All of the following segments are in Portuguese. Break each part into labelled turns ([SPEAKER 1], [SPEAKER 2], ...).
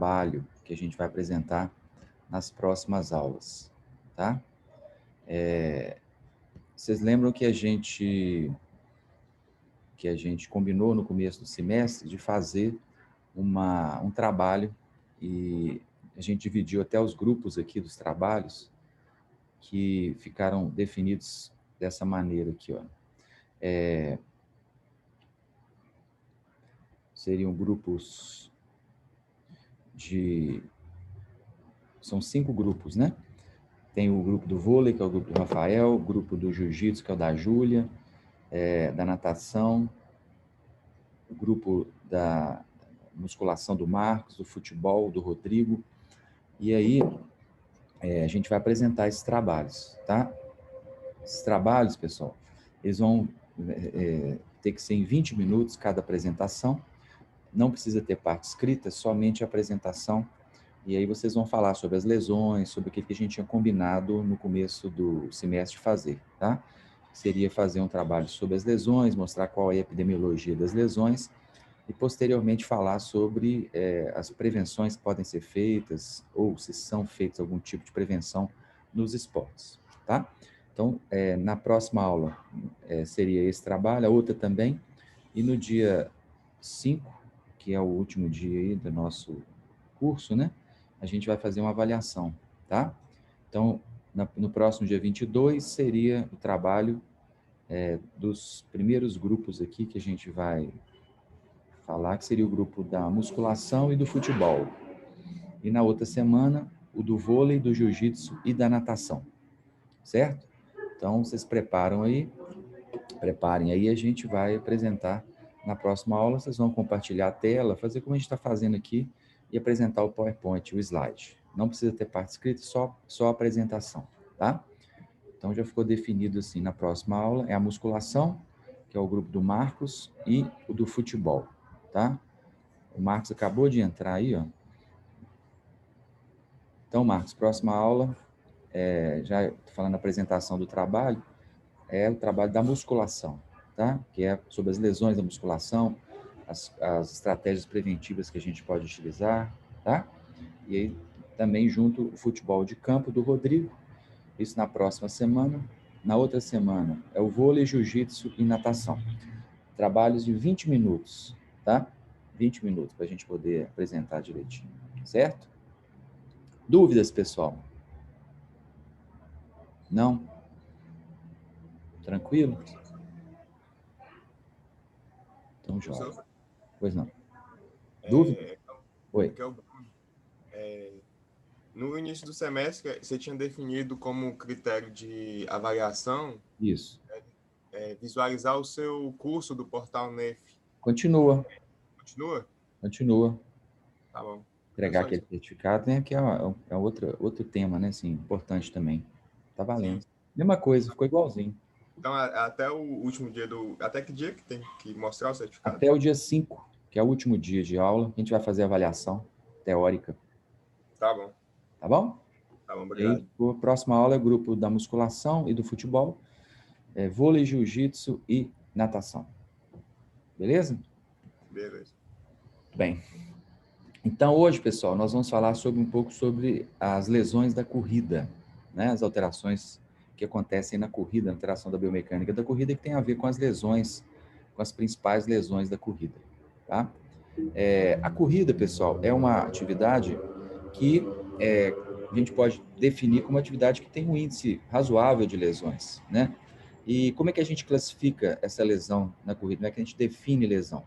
[SPEAKER 1] trabalho que a gente vai apresentar nas próximas aulas, tá? Vocês lembram que a gente combinou no começo do semestre de fazer um trabalho e a gente dividiu até os grupos aqui dos trabalhos que ficaram definidos dessa maneira aqui, ó. Seriam grupos são 5 grupos, né? Tem o grupo do vôlei, que é o grupo do Rafael, o grupo do jiu-jitsu, que é o da Júlia, da natação, o grupo da musculação do Marcos, do futebol do Rodrigo. E aí, a gente vai apresentar esses trabalhos, tá? Esses trabalhos, pessoal, eles vão ter que ser em 20 minutos cada apresentação. Não precisa ter parte escrita, somente a apresentação. E aí vocês vão falar sobre as lesões, sobre o que a gente tinha combinado no começo do semestre fazer, tá? Seria fazer um trabalho sobre as lesões, mostrar qual é a epidemiologia das lesões e, posteriormente, falar sobre as prevenções que podem ser feitas ou se são feitas algum tipo de prevenção nos esportes, tá? Então, na próxima aula seria esse trabalho, a outra também, e no dia 5, que é o último dia aí do nosso curso, né? A gente vai fazer uma avaliação, tá? Então, no próximo dia 22 seria o trabalho dos primeiros grupos aqui que a gente vai falar, que seria o grupo da musculação e do futebol. E na outra semana, o do vôlei, do jiu-jitsu e da natação, certo? Então, vocês preparem aí, a gente vai apresentar na próxima aula, vocês vão compartilhar a tela, fazer como a gente está fazendo aqui e apresentar o PowerPoint, o slide. Não precisa ter parte escrita, só a apresentação, tá? Então, já ficou definido assim, na próxima aula, é a musculação, que é o grupo do Marcos, e o do futebol, tá? O Marcos acabou de entrar aí, ó. Então, Marcos, próxima aula, já estou falando da apresentação do trabalho, é o trabalho da musculação, tá? Que é sobre as lesões da musculação, as estratégias preventivas que a gente pode utilizar, tá? E aí, também junto o futebol de campo do Rodrigo, isso na próxima semana. Na outra semana é o vôlei, jiu-jitsu e natação. Trabalhos de 20 minutos, tá? 20 minutos para a gente poder apresentar direitinho, certo? Dúvidas, pessoal? Não? Tranquilo? Então, joia.
[SPEAKER 2] Professor,
[SPEAKER 1] Pois não. Dúvida? Oi.
[SPEAKER 2] aqui é o Bruno. No início do semestre, você tinha definido como critério de avaliação
[SPEAKER 1] Isso.
[SPEAKER 2] visualizar o seu curso do Portal NEF.
[SPEAKER 1] Continua.
[SPEAKER 2] Continua?
[SPEAKER 1] Continua.
[SPEAKER 2] Tá bom. Era
[SPEAKER 1] Entregar
[SPEAKER 2] só
[SPEAKER 1] aquele
[SPEAKER 2] isso.
[SPEAKER 1] certificado, né? Que é outro tema, né? Assim, importante também. Tá valendo.
[SPEAKER 2] Sim.
[SPEAKER 1] Mesma coisa, ficou igualzinho.
[SPEAKER 2] Então, até o último dia do... Até que dia que tem que mostrar o certificado?
[SPEAKER 1] Até o dia 5, que é o último dia de aula, a gente vai fazer a avaliação teórica.
[SPEAKER 2] Tá bom.
[SPEAKER 1] Tá bom?
[SPEAKER 2] Tá bom,
[SPEAKER 1] E aí,
[SPEAKER 2] obrigado.
[SPEAKER 1] a próxima aula é o grupo da musculação e do futebol, vôlei, jiu-jitsu e natação. Beleza?
[SPEAKER 2] Beleza.
[SPEAKER 1] Bem. Então, hoje, pessoal, nós vamos falar um pouco sobre as lesões da corrida, né? As alterações que acontecem na corrida, a alteração da biomecânica da corrida, que tem a ver com as lesões, com as principais lesões da corrida, tá? A corrida, pessoal, é uma atividade que a gente pode definir como uma atividade que tem um índice razoável de lesões, né? E como é que a gente classifica essa lesão na corrida? Como é que a gente define lesão?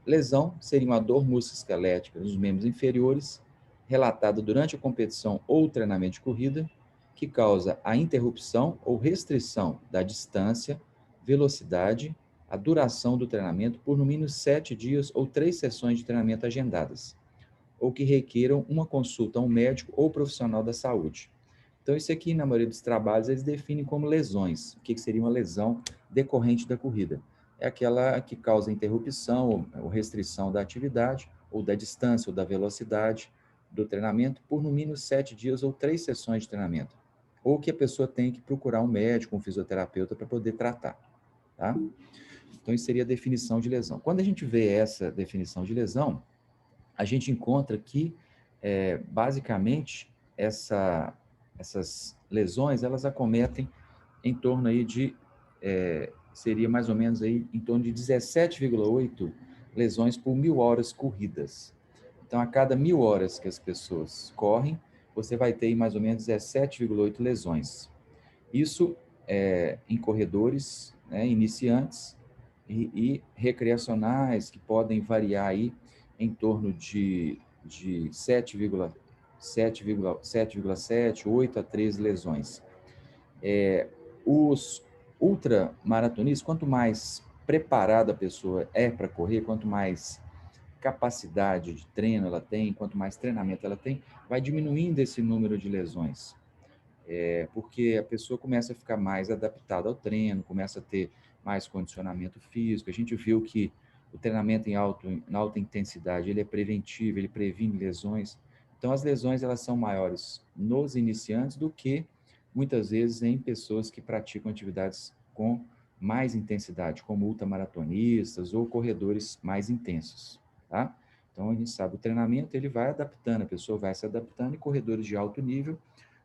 [SPEAKER 1] Lesão seria uma dor musculoesquelética nos membros inferiores, relatada durante a competição ou treinamento de corrida, que causa a interrupção ou restrição da distância, velocidade, a duração do treinamento por no mínimo 7 dias ou 3 sessões de treinamento agendadas, ou que requeram uma consulta a um médico ou profissional da saúde. Então, isso aqui, na maioria dos trabalhos, eles definem como lesões. O que seria uma lesão decorrente da corrida? É aquela que causa interrupção ou restrição da atividade, ou da distância, ou da velocidade do treinamento, por no mínimo 7 dias ou 3 sessões de treinamento. Ou que a pessoa tem que procurar um médico, um fisioterapeuta para poder tratar. Tá? Então, isso seria a definição de lesão. Quando a gente vê essa definição de lesão, a gente encontra que, basicamente, essas lesões, elas acometem em torno aí de, seria mais ou menos aí, em torno de 17,8 lesões por 1.000 horas corridas. Então, a cada 1.000 horas que as pessoas correm, você vai ter aí mais ou menos 17,8 lesões. Isso em corredores, né, iniciantes e recreacionais, que podem variar aí em torno de 7,7, 8 a 13 lesões. Os ultramaratonistas, quanto mais preparada a pessoa é para correr, quanto mais capacidade de treino ela tem, quanto mais treinamento ela tem, vai diminuindo esse número de lesões. Porque a pessoa começa a ficar mais adaptada ao treino, começa a ter mais condicionamento físico. A gente viu que o treinamento em alta intensidade, ele é preventivo, ele previne lesões. Então, as lesões, elas são maiores nos iniciantes do que, muitas vezes, em pessoas que praticam atividades com mais intensidade, como ultramaratonistas ou corredores mais intensos, tá? Então, a gente sabe, o treinamento, ele vai adaptando, a pessoa vai se adaptando, e corredores de alto nível,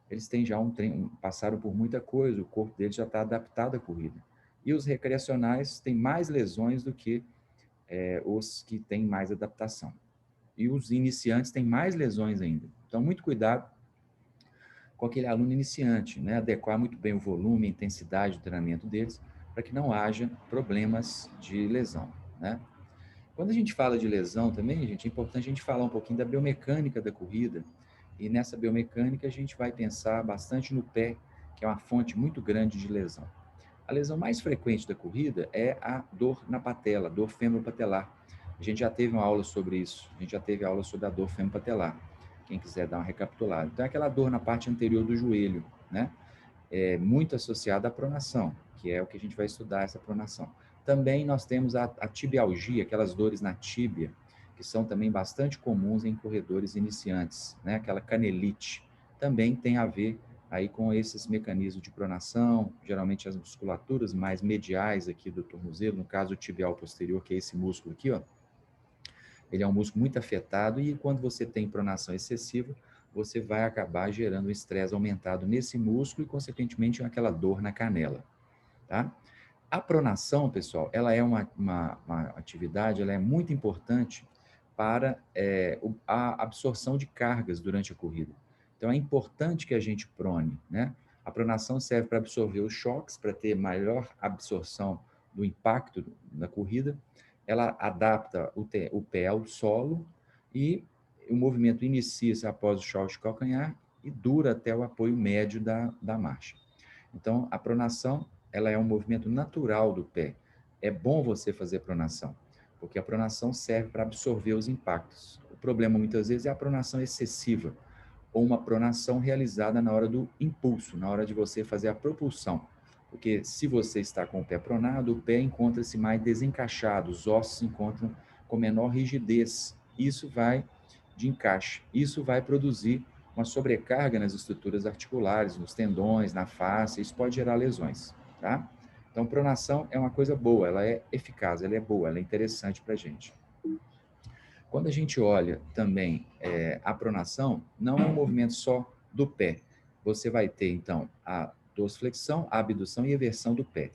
[SPEAKER 1] eles têm já um treino, passaram por muita coisa, o corpo deles já está adaptado à corrida. E os recreacionais têm mais lesões do que os que têm mais adaptação. E os iniciantes têm mais lesões ainda. Então, muito cuidado com aquele aluno iniciante, né? Adequar muito bem o volume, a intensidade do treinamento deles, para que não haja problemas de lesão, né? Quando a gente fala de lesão também, gente, é importante a gente falar um pouquinho da biomecânica da corrida. E nessa biomecânica a gente vai pensar bastante no pé, que é uma fonte muito grande de lesão. A lesão mais frequente da corrida é a dor na patela, dor fêmuro-patelar. A gente já teve uma aula sobre isso, a gente já teve aula sobre a dor fêmuro-patelar. Quem quiser dar uma recapitulada. Então é aquela dor na parte anterior do joelho, né? É muito associada à pronação, que é o que a gente vai estudar, essa pronação. Também nós temos a tibialgia, aquelas dores na tíbia, que são também bastante comuns em corredores iniciantes, né? Aquela canelite, também tem a ver aí com esses mecanismos de pronação, geralmente as musculaturas mais mediais aqui do tornozelo, no caso o tibial posterior, que é esse músculo aqui, ó. Ele é um músculo muito afetado e quando você tem pronação excessiva, você vai acabar gerando um estresse aumentado nesse músculo e, consequentemente, aquela dor na canela, tá? A pronação, pessoal, ela é uma atividade, ela é muito importante para a absorção de cargas durante a corrida. Então, é importante que a gente prone, né? A pronação serve para absorver os choques, para ter maior absorção do impacto da corrida. Ela adapta o pé ao solo e o movimento inicia-se após o choque de calcanhar e dura até o apoio médio da marcha. Então, a pronação, ela é um movimento natural do pé. É bom você fazer pronação, porque a pronação serve para absorver os impactos. O problema, muitas vezes, é a pronação excessiva, ou uma pronação realizada na hora do impulso, na hora de você fazer a propulsão. Porque se você está com o pé pronado, o pé encontra-se mais desencaixado, os ossos se encontram com menor rigidez. Isso vai de encaixe. Isso vai produzir uma sobrecarga nas estruturas articulares, nos tendões, na face, isso pode gerar lesões, tá? Então, pronação é uma coisa boa, ela é eficaz, ela é boa, ela é interessante para a gente. Quando a gente olha também a pronação, não é um movimento só do pé. Você vai ter, então, a dorsiflexão, a abdução e eversão do pé.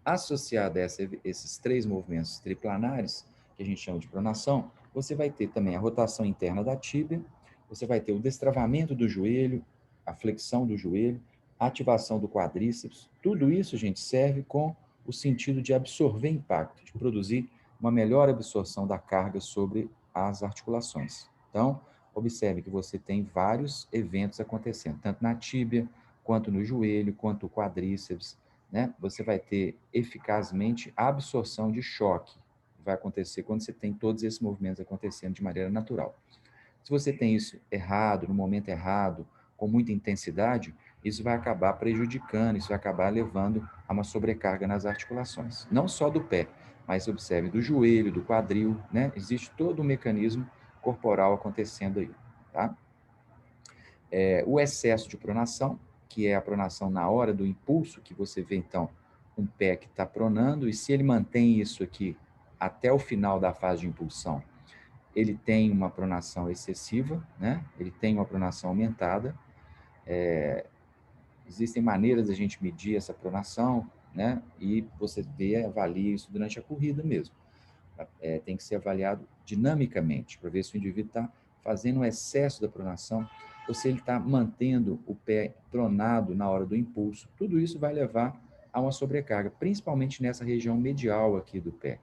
[SPEAKER 1] Associada a esses três movimentos triplanares, que a gente chama de pronação, você vai ter também a rotação interna da tíbia, você vai ter o destravamento do joelho, a flexão do joelho, a ativação do quadríceps. Tudo isso, gente, serve com o sentido de absorver impacto, de produzir uma melhor absorção da carga sobre as articulações. Então, observe que você tem vários eventos acontecendo, tanto na tíbia, quanto no joelho, quanto no quadríceps, né? Você vai ter eficazmente a absorção de choque. Vai acontecer quando você tem todos esses movimentos acontecendo de maneira natural. Se você tem isso errado, no momento errado, com muita intensidade, isso vai acabar prejudicando, isso vai acabar levando a uma sobrecarga nas articulações. Não só do pé, mas observe do joelho, do quadril, né? Existe todo um mecanismo corporal acontecendo aí, tá? O excesso de pronação, que é a pronação na hora do impulso, que você vê, então, um pé que está pronando, e se ele mantém isso aqui até o final da fase de impulsão, ele tem uma pronação excessiva, né? Ele tem uma pronação aumentada. Existem maneiras de a gente medir essa pronação, né? E você avalia isso durante a corrida mesmo. Tem que ser avaliado dinamicamente, para ver se o indivíduo está fazendo um excesso da pronação ou se ele está mantendo o pé pronado na hora do impulso. Tudo isso vai levar a uma sobrecarga, principalmente nessa região medial aqui do pé.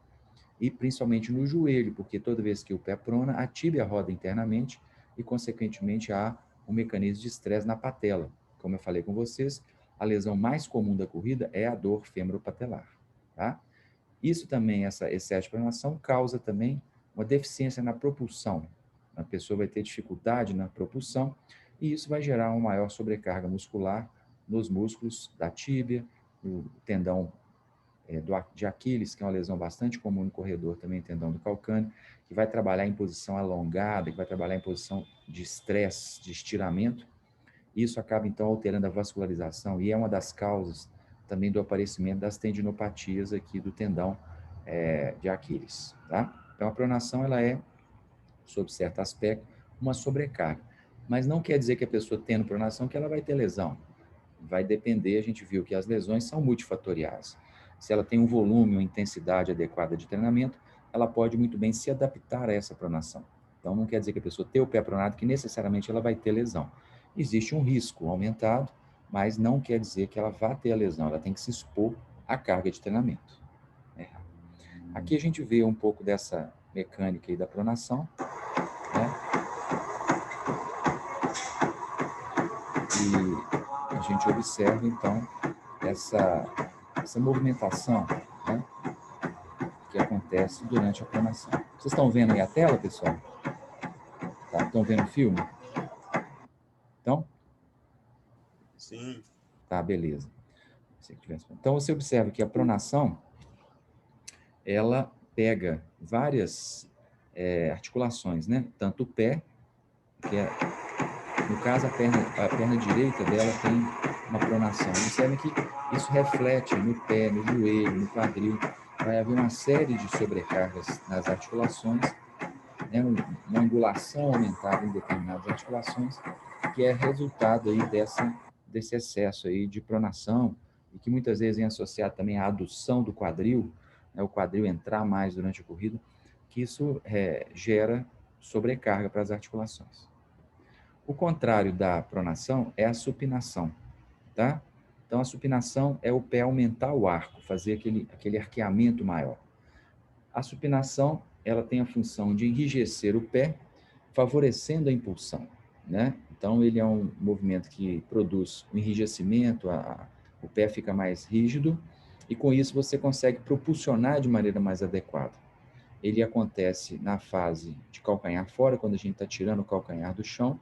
[SPEAKER 1] E principalmente no joelho, porque toda vez que o pé prona, a tíbia roda internamente e, consequentemente, há um mecanismo de estresse na patela. Como eu falei com vocês, a lesão mais comum da corrida é a dor femoropatelar, tá? Isso também, esse excesso de pronação, causa também uma deficiência na propulsão. A pessoa vai ter dificuldade na propulsão e isso vai gerar uma maior sobrecarga muscular nos músculos da tíbia, no tendão de Aquiles, que é uma lesão bastante comum no corredor, também tendão do calcâneo, que vai trabalhar em posição alongada, que vai trabalhar em posição de estresse, de estiramento. Isso acaba, então, alterando a vascularização e é uma das causas também do aparecimento das tendinopatias aqui do tendão de Aquiles, tá? Então, a pronação, ela é, sob certo aspecto, uma sobrecarga. Mas não quer dizer que a pessoa tendo pronação que ela vai ter lesão. Vai depender, a gente viu que as lesões são multifatoriais. Se ela tem um volume, uma intensidade adequada de treinamento, ela pode muito bem se adaptar a essa pronação. Então, não quer dizer que a pessoa tenha o pé pronado que necessariamente ela vai ter lesão. Existe um risco aumentado, mas não quer dizer que ela vá ter a lesão, ela tem que se expor à carga de treinamento. Aqui a gente vê um pouco dessa mecânica aí da pronação, né? E a gente observa, então, essa movimentação, né, que acontece durante a pronação. Vocês estão vendo aí a tela, pessoal? Tá? Estão vendo o filme? Então?
[SPEAKER 2] Sim.
[SPEAKER 1] Tá, beleza. Então, você observa que a pronação, ela pega várias articulações, né? Tanto o pé, que é, no caso, a perna direita dela tem uma pronação. Observe que isso reflete no pé, no joelho, no quadril. Vai haver uma série de sobrecargas nas articulações, né? Uma angulação aumentada em determinadas articulações, que é resultado aí desse excesso aí de pronação, e que muitas vezes vem associado também à adução do quadril, né? O quadril entrar mais durante a corrida, que isso gera sobrecarga para as articulações. O contrário da pronação é a supinação, tá? Então, a supinação é o pé aumentar o arco, fazer aquele arqueamento maior. A supinação, ela tem a função de enrijecer o pé, favorecendo a impulsão, né? Então, ele é um movimento que produz um enrijecimento, o pé fica mais rígido, e com isso você consegue propulsionar de maneira mais adequada. Ele acontece na fase de calcanhar fora, quando a gente está tirando o calcanhar do chão,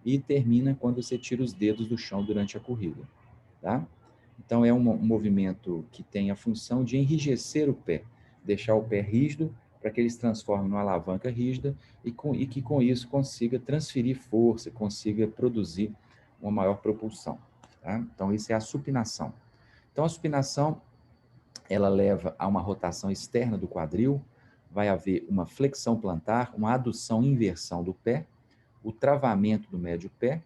[SPEAKER 1] e termina quando você tira os dedos do chão durante a corrida, tá? Então, é um movimento que tem a função de enrijecer o pé, deixar o pé rígido para que ele se transforme numa alavanca rígida e que com isso consiga transferir força, consiga produzir uma maior propulsão, tá? Então, isso é a supinação. Então, a supinação, ela leva a uma rotação externa do quadril, vai haver uma flexão plantar, uma adução e inversão do pé, o travamento do médio pé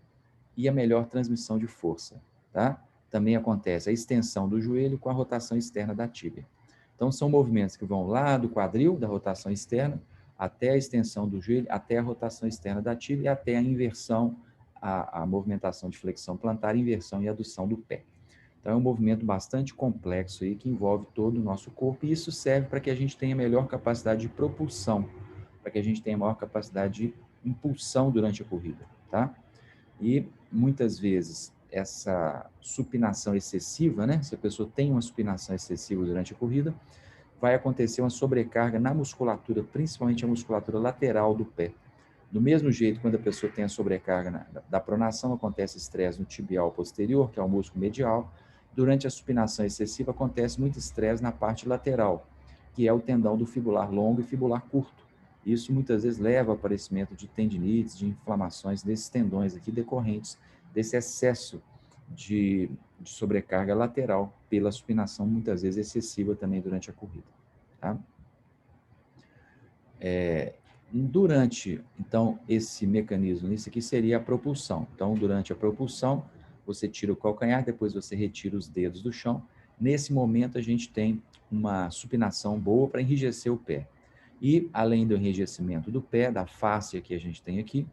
[SPEAKER 1] e a melhor transmissão de força, tá? Também acontece a extensão do joelho com a rotação externa da tíbia. Então, são movimentos que vão lá do quadril, da rotação externa, até a extensão do joelho, até a rotação externa da tíbia e até a inversão, a movimentação de flexão plantar, inversão e adução do pé. Então, é um movimento bastante complexo aí, que envolve todo o nosso corpo, e isso serve para que a gente tenha melhor capacidade de propulsão, para que a gente tenha maior capacidade de impulsão durante a corrida, tá? E muitas vezes essa supinação excessiva, né? Se a pessoa tem uma supinação excessiva durante a corrida, vai acontecer uma sobrecarga na musculatura, principalmente a musculatura lateral do pé. Do mesmo jeito, quando a pessoa tem a sobrecarga da pronação, acontece estresse no tibial posterior, que é o músculo medial. Durante a supinação excessiva, acontece muito estresse na parte lateral, que é o tendão do fibular longo e fibular curto. Isso muitas vezes leva ao aparecimento de tendinites, de inflamações desses tendões aqui decorrentes desse excesso de sobrecarga lateral pela supinação, muitas vezes excessiva também durante a corrida. Tá? Durante, então, esse mecanismo, isso aqui seria a propulsão. Então, durante a propulsão, você tira o calcanhar, depois você retira os dedos do chão. Nesse momento, a gente tem uma supinação boa para enrijecer o pé. E, além do enrijecimento do pé, da fáscia que a gente tem aqui,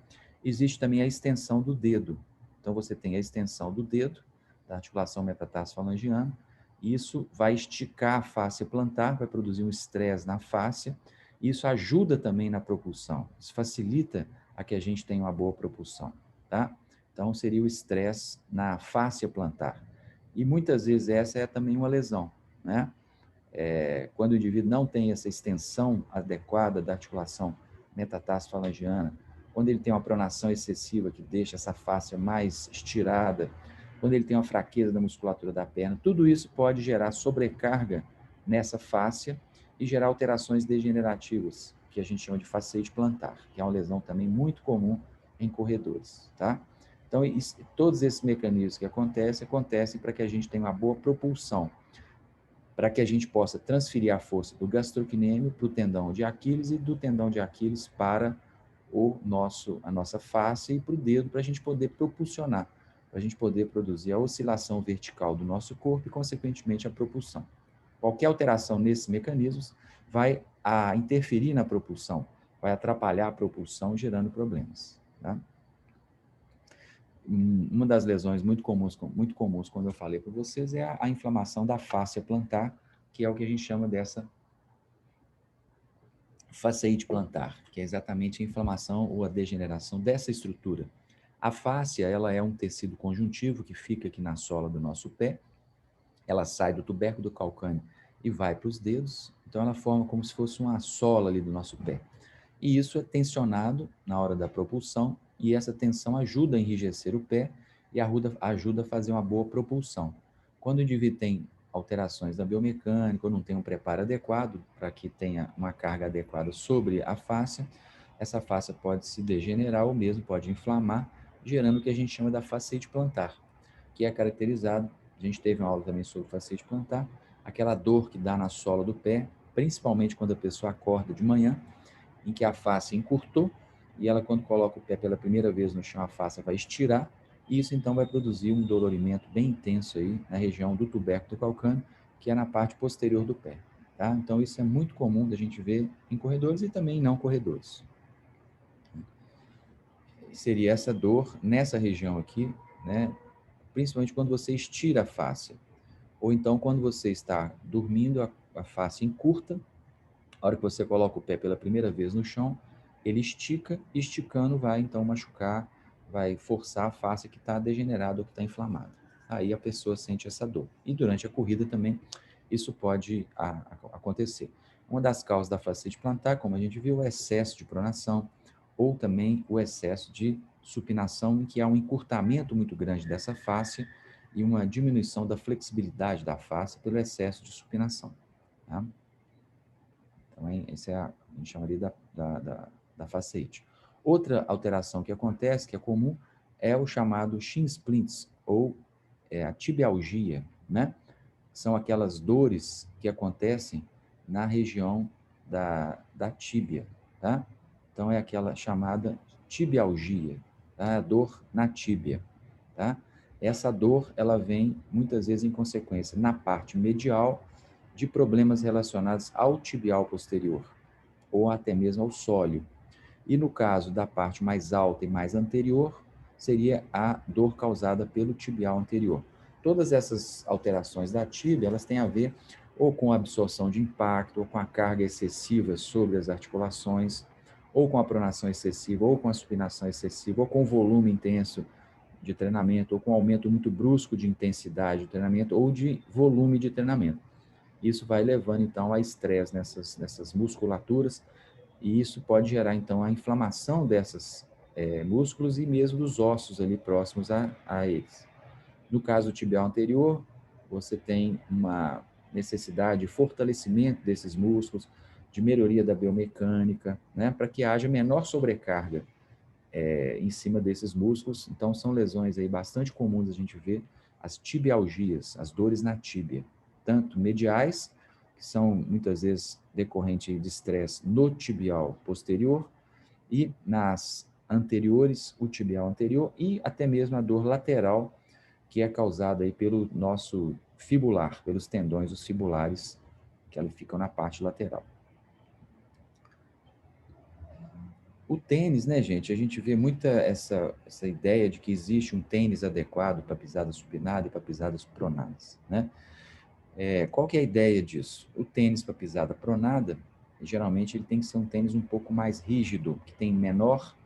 [SPEAKER 1] existe também a extensão do dedo. Então, você tem a extensão do dedo, da articulação metatarsofalangiana. Isso vai esticar a fáscia plantar, vai produzir um estresse na fáscia. Isso ajuda também na propulsão. Isso facilita a que a gente tenha uma boa propulsão, tá? Então, seria o estresse na fáscia plantar. E muitas vezes essa é também uma lesão, né? Quando o indivíduo não tem essa extensão adequada da articulação metatarsofalangiana, quando ele tem uma pronação excessiva que deixa essa fáscia mais estirada, quando ele tem uma fraqueza da musculatura da perna, tudo isso pode gerar sobrecarga nessa fáscia e gerar alterações degenerativas, que a gente chama de fasciite plantar, que é uma lesão também muito comum em corredores, tá? Então, todos esses mecanismos que acontecem para que a gente tenha uma boa propulsão, para que a gente possa transferir a força do gastrocnêmio para o tendão de Aquiles e do tendão de Aquiles para a nossa face e para o dedo, para a gente poder propulsionar, para a gente poder produzir a oscilação vertical do nosso corpo e, consequentemente, a propulsão. Qualquer alteração nesses mecanismos vai interferir na propulsão, vai atrapalhar a propulsão, gerando problemas, tá? Uma das lesões muito comuns quando eu falei para vocês é a inflamação da fáscia plantar, que é o que a gente chama dessa fasciite plantar, que é exatamente a inflamação ou a degeneração dessa estrutura. A fáscia, ela é um tecido conjuntivo que fica aqui na sola do nosso pé, ela sai do tubérculo do calcâneo e vai para os dedos, então ela forma como se fosse uma sola ali do nosso pé. E isso é tensionado na hora da propulsão, e essa tensão ajuda a enrijecer o pé e ajuda a fazer uma boa propulsão. Quando o indivíduo tem alterações da biomecânica ou não tem um preparo adequado para que tenha uma carga adequada sobre a fáscia, essa fáscia pode se degenerar ou mesmo pode inflamar, gerando o que a gente chama da fasciite plantar, que é caracterizado, a gente teve uma aula também sobre fasciite plantar, aquela dor que dá na sola do pé, principalmente quando a pessoa acorda de manhã, em que a face encurtou, e ela, quando coloca o pé pela primeira vez no chão, a face vai estirar, e isso então vai produzir um dolorimento bem intenso aí na região do tubérculo do calcâneo, que é na parte posterior do pé, tá? Então isso é muito comum da gente ver em corredores e também em não corredores. Seria essa dor nessa região aqui, né? Principalmente quando você estira a face, ou então quando você está dormindo, a face encurta, a hora que você coloca o pé pela primeira vez no chão, ele estica, esticando vai então machucar, vai forçar a face que está degenerada ou que está inflamada. Aí a pessoa sente essa dor. E durante a corrida também isso pode acontecer. Uma das causas da fasciite plantar, como a gente viu, é o excesso de pronação ou também o excesso de supinação, em que há um encurtamento muito grande dessa face e uma diminuição da flexibilidade da face pelo excesso de supinação, tá? Então, essa é a gente chamaria da fasciite. Outra alteração que acontece, que é comum, é o chamado shin splints, ou a tibialgia, né? São aquelas dores que acontecem na região da tíbia, tá? Então, é aquela chamada tibialgia, tá? A dor na tíbia, tá? Essa dor, ela vem muitas vezes em consequência na parte medial de problemas relacionados ao tibial posterior, ou até mesmo ao sólio. E no caso da parte mais alta e mais anterior, seria a dor causada pelo tibial anterior. Todas essas alterações da tíbia, elas têm a ver ou com a absorção de impacto, ou com a carga excessiva sobre as articulações, ou com a pronação excessiva, ou com a supinação excessiva, ou com o volume intenso de treinamento, ou com aumento muito brusco de intensidade de treinamento, ou de volume de treinamento. Isso vai levando, então, a estresse nessas musculaturas, e isso pode gerar, então, a inflamação desses músculos e mesmo dos ossos ali próximos a eles. No caso tibial anterior, você tem uma necessidade de fortalecimento desses músculos, de melhoria da biomecânica, né, para que haja menor sobrecarga em cima desses músculos. Então, são lesões aí bastante comuns a gente ver, as tibialgias, as dores na tíbia, tanto mediais, que são muitas vezes decorrentes de estresse no tibial posterior, e nas anteriores, o tibial anterior e até mesmo a dor lateral, que é causada aí pelo nosso fibular, pelos tendões os fibulares, que eles ficam na parte lateral. O tênis, né, gente? A gente vê muita essa ideia de que existe um tênis adequado para pisadas supinadas e para pisadas pronadas, né? Qual que é a ideia disso? O tênis para pisada pronada, geralmente ele tem que ser um tênis um pouco mais rígido, que tem menor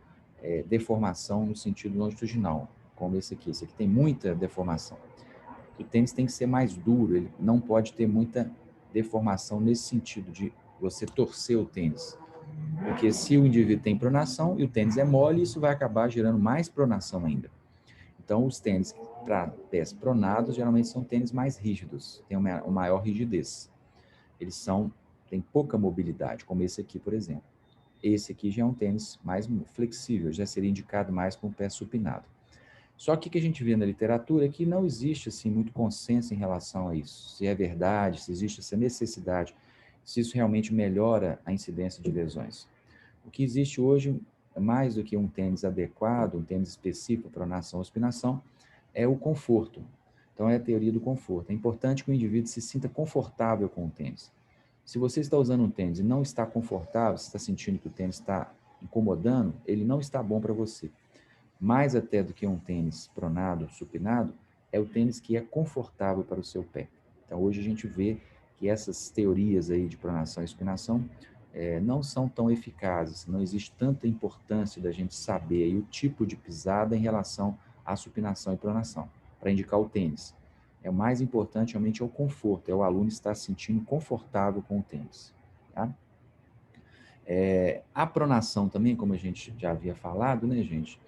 [SPEAKER 1] deformação no sentido longitudinal, como esse aqui. Esse aqui tem muita deformação. O tênis tem que ser mais duro, ele não pode ter muita deformação nesse sentido de você torcer o tênis. Porque se o indivíduo tem pronação e o tênis é mole, isso vai acabar gerando mais pronação ainda. Então, os tênis para pés pronados, geralmente são tênis mais rígidos, têm uma maior rigidez. Eles têm pouca mobilidade, como esse aqui, por exemplo. Esse aqui já é um tênis mais flexível, já seria indicado mais para um pé supinado. Só que o que a gente vê na literatura é que não existe assim, muito consenso em relação a isso. Se é verdade, se existe essa necessidade, se isso realmente melhora a incidência de lesões. O que existe hoje, mais do que um tênis adequado, um tênis específico para nação ou supinação, é o conforto. Então, é a teoria do conforto. É importante que o indivíduo se sinta confortável com o tênis. Se você está usando um tênis e não está confortável, você está sentindo que o tênis está incomodando, ele não está bom para você. Mais até do que um tênis pronado, supinado, é o tênis que é confortável para o seu pé. Então, hoje a gente vê que essas teorias aí de pronação e supinação não são tão eficazes, não existe tanta importância da gente saber aí o tipo de pisada em relação à supinação e pronação, para indicar o tênis. O mais importante realmente é o conforto, é o aluno estar se sentindo confortável com o tênis. Tá? A pronação também, como a gente já havia falado, né, gente?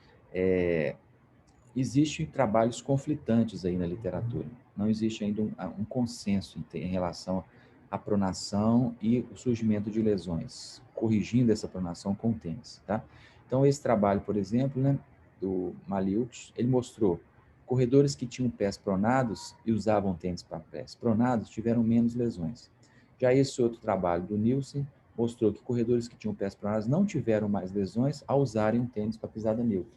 [SPEAKER 1] Existem trabalhos conflitantes aí na literatura. Não existe ainda um consenso em relação à pronação e o surgimento de lesões, corrigindo essa pronação com o tênis, tá? Então, esse trabalho, por exemplo, né, do Maliuk, ele mostrou corredores que tinham pés pronados e usavam tênis para pés pronados tiveram menos lesões. Já esse outro trabalho do Nielsen mostrou que corredores que tinham pés pronados não tiveram mais lesões ao usarem um tênis para pisada neutra.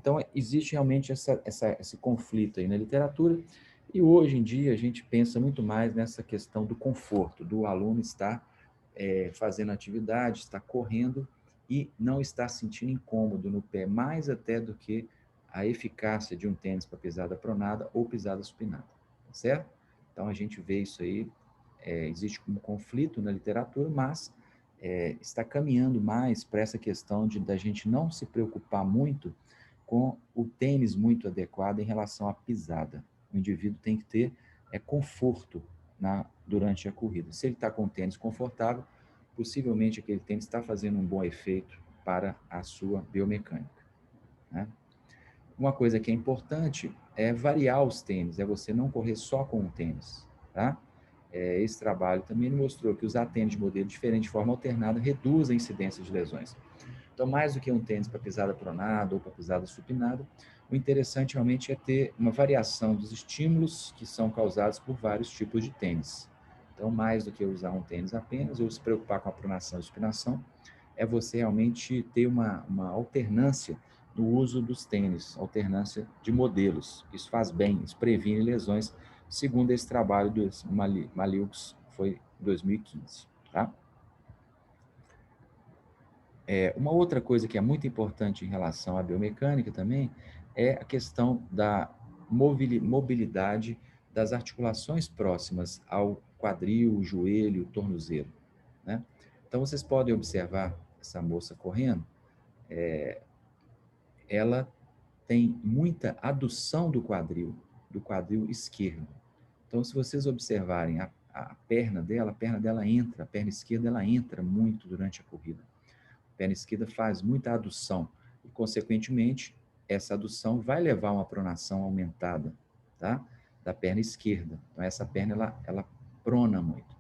[SPEAKER 1] Então, existe realmente esse conflito aí na literatura, e hoje em dia a gente pensa muito mais nessa questão do conforto, do aluno estar fazendo atividade, estar correndo e não estar sentindo incômodo no pé, mais até do que a eficácia de um tênis para pisada pronada ou pisada supinada, certo? Então, a gente vê isso aí, existe como conflito na literatura, mas está caminhando mais para essa questão da gente não se preocupar muito com o tênis muito adequado em relação à pisada. O indivíduo tem que ter conforto durante a corrida. Se ele está com o tênis confortável, possivelmente aquele tênis está fazendo um bom efeito para a sua biomecânica. Né? Uma coisa que é importante é variar os tênis, é você não correr só com um tênis. Tá? Esse trabalho também mostrou que usar tênis de modelo diferente de forma alternada reduz a incidência de lesões. Então, mais do que um tênis para pisada pronada ou para pisada supinada, o interessante realmente é ter uma variação dos estímulos que são causados por vários tipos de tênis. Então, mais do que usar um tênis apenas ou se preocupar com a pronação e supinação, é você realmente ter uma alternância no uso dos tênis, alternância de modelos. Isso faz bem, isso previne lesões, segundo esse trabalho dos Maliuk, foi 2015, tá? Uma outra coisa que é muito importante em relação à biomecânica também é a questão da mobilidade das articulações próximas ao quadril, joelho, tornozelo, né? Então, vocês podem observar essa moça correndo, ela tem muita adução do quadril esquerdo. Então, se vocês observarem a perna dela entra, a perna esquerda ela entra muito durante a corrida. A perna esquerda faz muita adução e, consequentemente, essa adução vai levar a uma pronação aumentada, tá? Da perna esquerda. Então, essa perna, ela prona muito.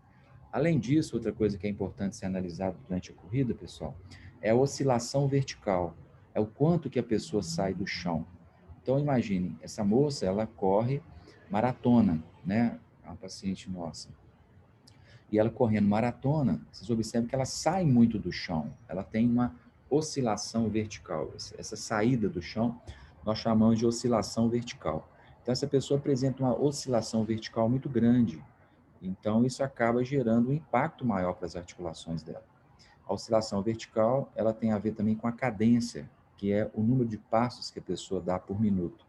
[SPEAKER 1] Além disso, outra coisa que é importante ser analisada durante a corrida, pessoal, é a oscilação vertical. É o quanto que a pessoa sai do chão. Então, imagine, essa moça, ela corre maratona, né? É uma paciente nossa. E ela correndo maratona, vocês observam que ela sai muito do chão. Ela tem uma oscilação vertical. Essa saída do chão, nós chamamos de oscilação vertical. Então, essa pessoa apresenta uma oscilação vertical muito grande. Então, isso acaba gerando um impacto maior para as articulações dela. A oscilação vertical, ela tem a ver também com a cadência, que é o número de passos que a pessoa dá por minuto.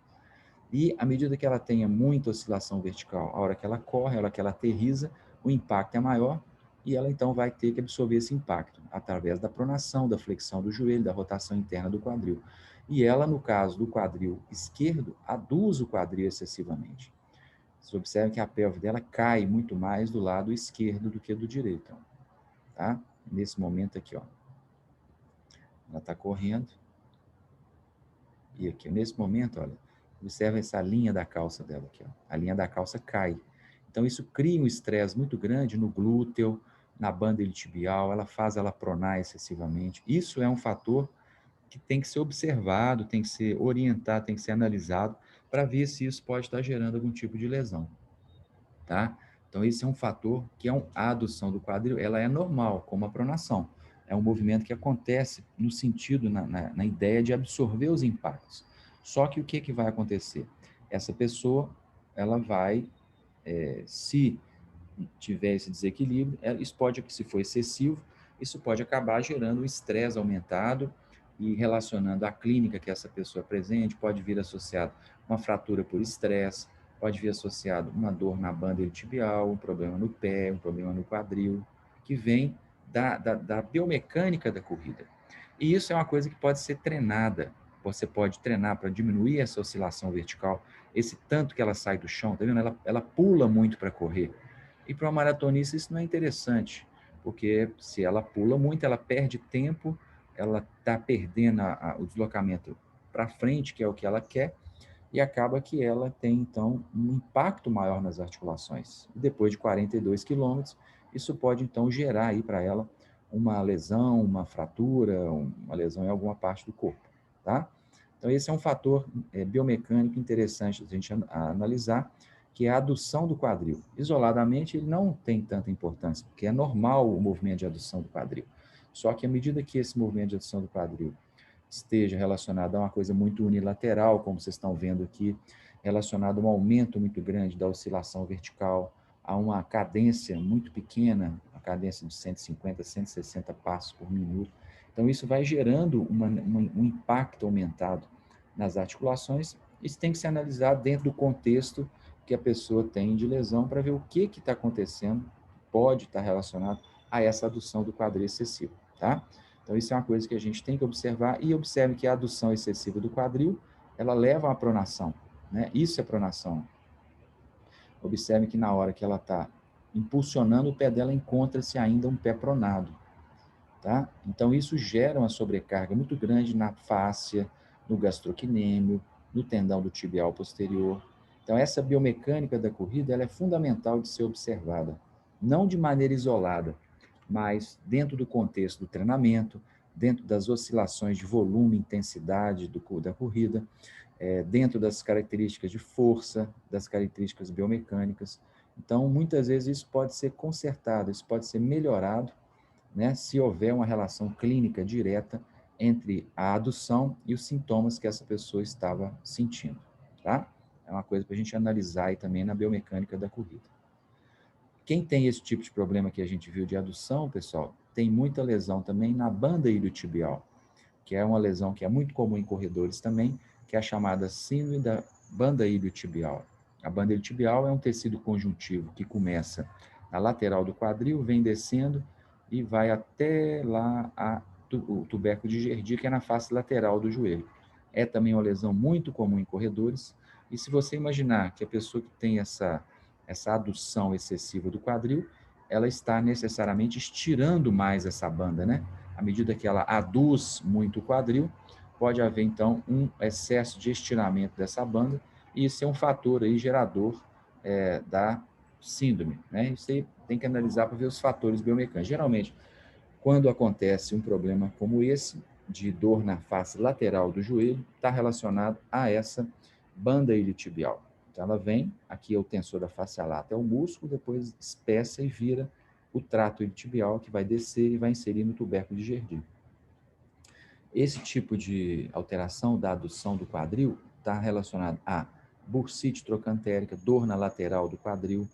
[SPEAKER 1] E à medida que ela tenha muita oscilação vertical, a hora que ela corre, a hora que ela aterriza, o impacto é maior e ela então vai ter que absorver esse impacto através da pronação, da flexão do joelho, da rotação interna do quadril. E ela, no caso do quadril esquerdo, aduz o quadril excessivamente. Você observa que a pelve dela cai muito mais do lado esquerdo do que do direito. Tá? Nesse momento aqui, ó. Ela está correndo. E aqui, nesse momento, olha, observa essa linha da calça dela aqui, ó. A linha da calça cai. Então, isso cria um estresse muito grande no glúteo, na banda iliotibial, ela faz ela pronar excessivamente. Isso é um fator que tem que ser observado, tem que ser orientado, tem que ser analisado para ver se isso pode estar gerando algum tipo de lesão, tá? Então, esse é um fator que é a adução do quadril, ela é normal, como a pronação. É um movimento que acontece no sentido, na ideia de absorver os impactos. Só que o que vai acontecer? Essa pessoa, ela vai, se tiver esse desequilíbrio, isso pode, se for excessivo, isso pode acabar gerando um estresse aumentado e relacionando a clínica que essa pessoa apresente, pode vir associado uma fratura por estresse, pode vir associado uma dor na banda iliotibial, um problema no pé, um problema no quadril, que vem da biomecânica da corrida. E isso é uma coisa que pode ser treinada. Você pode treinar para diminuir essa oscilação vertical, esse tanto que ela sai do chão, tá vendo? Ela pula muito para correr. E para uma maratonista isso não é interessante, porque se ela pula muito, ela perde tempo, ela está perdendo o deslocamento para frente, que é o que ela quer, e acaba que ela tem, então, um impacto maior nas articulações. E depois de 42 quilômetros, isso pode, então, gerar aí para ela uma lesão, uma fratura, uma lesão em alguma parte do corpo, tá? Então, esse é um fator biomecânico interessante a gente analisar, que é a adução do quadril. Isoladamente, ele não tem tanta importância, porque é normal o movimento de adução do quadril. Só que à medida que esse movimento de adução do quadril esteja relacionado a uma coisa muito unilateral, como vocês estão vendo aqui, relacionado a um aumento muito grande da oscilação vertical, a uma cadência muito pequena, a cadência de 150, 160 passos por minuto. Então, isso vai gerando um impacto aumentado nas articulações. Isso tem que ser analisado dentro do contexto que a pessoa tem de lesão para ver o que está acontecendo, pode estar relacionado a essa adução do quadril excessivo, tá? Então, isso é uma coisa que a gente tem que observar, e observe que a adução excessiva do quadril, ela leva a uma pronação, né? Isso é pronação. Observe que na hora que ela está impulsionando, o pé dela encontra-se ainda um pé pronado, tá? Então, isso gera uma sobrecarga muito grande na fáscia, no gastrocnêmio, no tendão do tibial posterior. Então, essa biomecânica da corrida, ela é fundamental de ser observada, não de maneira isolada, mas dentro do contexto do treinamento, dentro das oscilações de volume e intensidade da corrida, dentro das características de força, das características biomecânicas. Então, muitas vezes isso pode ser consertado, isso pode ser melhorado, né, se houver uma relação clínica direta entre a adução e os sintomas que essa pessoa estava sentindo, tá? É uma coisa para a gente analisar aí também na biomecânica da corrida. Quem tem esse tipo de problema que a gente viu de adução, pessoal, tem muita lesão também na banda iliotibial, que é uma lesão que é muito comum em corredores também, que é a chamada síndrome da banda iliotibial. A banda iliotibial é um tecido conjuntivo que começa na lateral do quadril, vem descendo e vai até lá o tubérculo de Gerdi, que é na face lateral do joelho. É também uma lesão muito comum em corredores, e se você imaginar que a pessoa que tem essa adução excessiva do quadril, ela está necessariamente estirando mais essa banda, né? À medida que ela aduz muito o quadril, pode haver, então, um excesso de estiramento dessa banda, e isso é um fator aí gerador da síndrome, né? Isso aí tem que analisar para ver os fatores biomecânicos. Geralmente, quando acontece um problema como esse, de dor na face lateral do joelho, está relacionado a essa banda iliotibial. Então, ela vem, aqui é o tensor da face lata, é o músculo, depois espessa e vira o trato iliotibial, que vai descer e vai inserir no tubérculo de Gerdi. Esse tipo de alteração da adução do quadril está relacionado a bursite trocantérica, dor na lateral do quadril,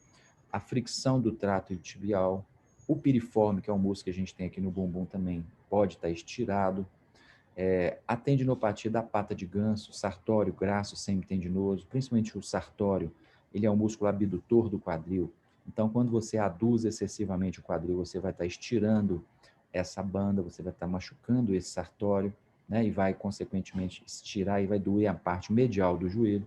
[SPEAKER 1] a fricção do trato iliotibial, o piriforme, que é um músculo que a gente tem aqui no bumbum também, pode estar estirado, a tendinopatia da pata de ganso, sartório, graço, semitendinoso, principalmente o sartório, ele é um músculo abdutor do quadril. Então, quando você aduz excessivamente o quadril, você vai estar estirando essa banda, você vai estar machucando esse sartório, né, e vai, consequentemente, estirar e vai doer a parte medial do joelho.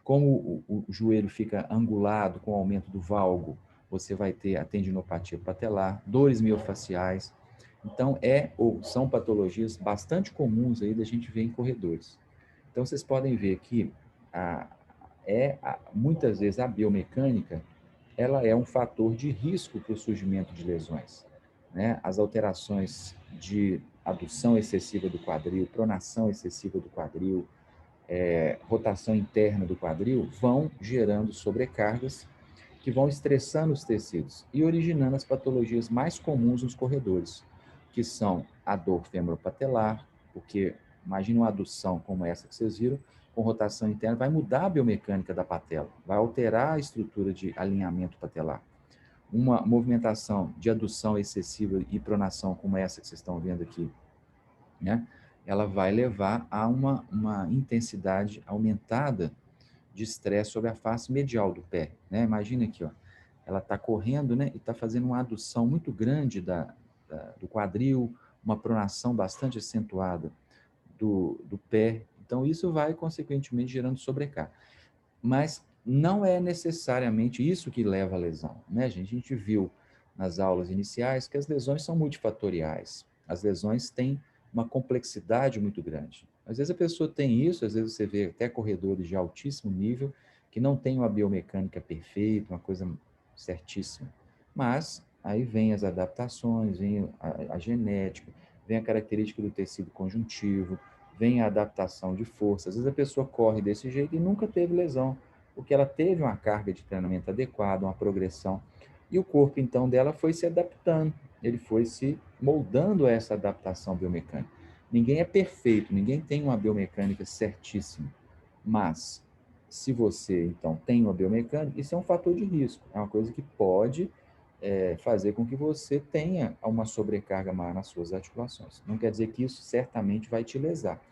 [SPEAKER 1] Como o joelho fica angulado com o aumento do valgo, você vai ter a tendinopatia patelar, dores miofaciais. Então, ou são patologias bastante comuns aí da gente ver em corredores. Então, vocês podem ver que muitas vezes a biomecânica ela é um fator de risco para o surgimento de lesões, né? As alterações de adução excessiva do quadril, pronação excessiva do quadril, rotação interna do quadril, vão gerando sobrecargas que vão estressando os tecidos e originando as patologias mais comuns nos corredores, que são a dor femoropatelar, porque imagina uma adução como essa que vocês viram, com rotação interna, vai mudar a biomecânica da patela, vai alterar a estrutura de alinhamento patelar. Uma movimentação de adução excessiva e pronação como essa que vocês estão vendo aqui, né? Ela vai levar a uma intensidade aumentada de estresse sobre a face medial do pé, né? Imagina aqui, ó, ela está correndo, né, e está fazendo uma adução muito grande do quadril, uma pronação bastante acentuada do pé. Então, isso vai, consequentemente, gerando sobrecarga. Mas não é necessariamente isso que leva à lesão, né, gente? A gente viu nas aulas iniciais que as lesões são multifatoriais. As lesões têm uma complexidade muito grande. Às vezes a pessoa tem isso, às vezes você vê até corredores de altíssimo nível que não têm uma biomecânica perfeita, uma coisa certíssima. Mas aí vem as adaptações, vem a genética, vem a característica do tecido conjuntivo, vem a adaptação de força. Às vezes a pessoa corre desse jeito e nunca teve lesão, porque ela teve uma carga de treinamento adequada, uma progressão, e o corpo, então, dela foi se adaptando, ele foi se moldando a essa adaptação biomecânica. Ninguém é perfeito, ninguém tem uma biomecânica certíssima, mas se você, então, tem uma biomecânica, isso é um fator de risco, é uma coisa que pode fazer com que você tenha uma sobrecarga maior nas suas articulações. Não quer dizer que isso certamente vai te lesar,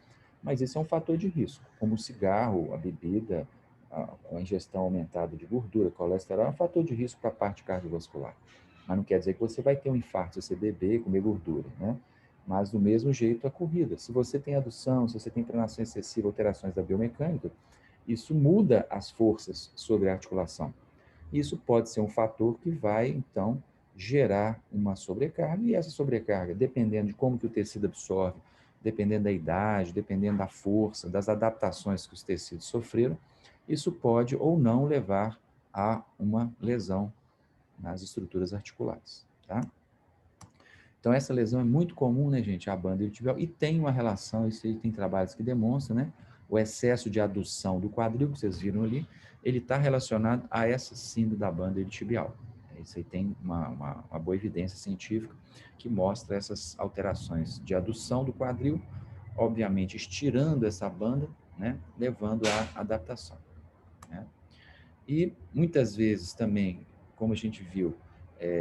[SPEAKER 1] mas esse é um fator de risco, como o cigarro, a bebida, a ingestão aumentada de gordura, colesterol, é um fator de risco para a parte cardiovascular. Mas não quer dizer que você vai ter um infarto se você beber e comer gordura, né? Mas do mesmo jeito a corrida. Se você tem adução, se você tem treinação excessiva, alterações da biomecânica, isso muda as forças sobre a articulação. Isso pode ser um fator que vai, então, gerar uma sobrecarga, e essa sobrecarga, dependendo de como que o tecido absorve, dependendo da idade, dependendo da força, das adaptações que os tecidos sofreram, isso pode ou não levar a uma lesão nas estruturas articulares, tá? Então, essa lesão é muito comum, né, gente, a banda iliotibial, e tem uma relação, isso aí tem trabalhos que demonstram, né, o excesso de adução do quadril, que vocês viram ali, ele está relacionado a essa síndrome da banda iliotibial. Isso aí tem uma boa evidência científica que mostra essas alterações de adução do quadril, obviamente estirando essa banda, né, levando à adaptação, né? E muitas vezes também, como a gente viu,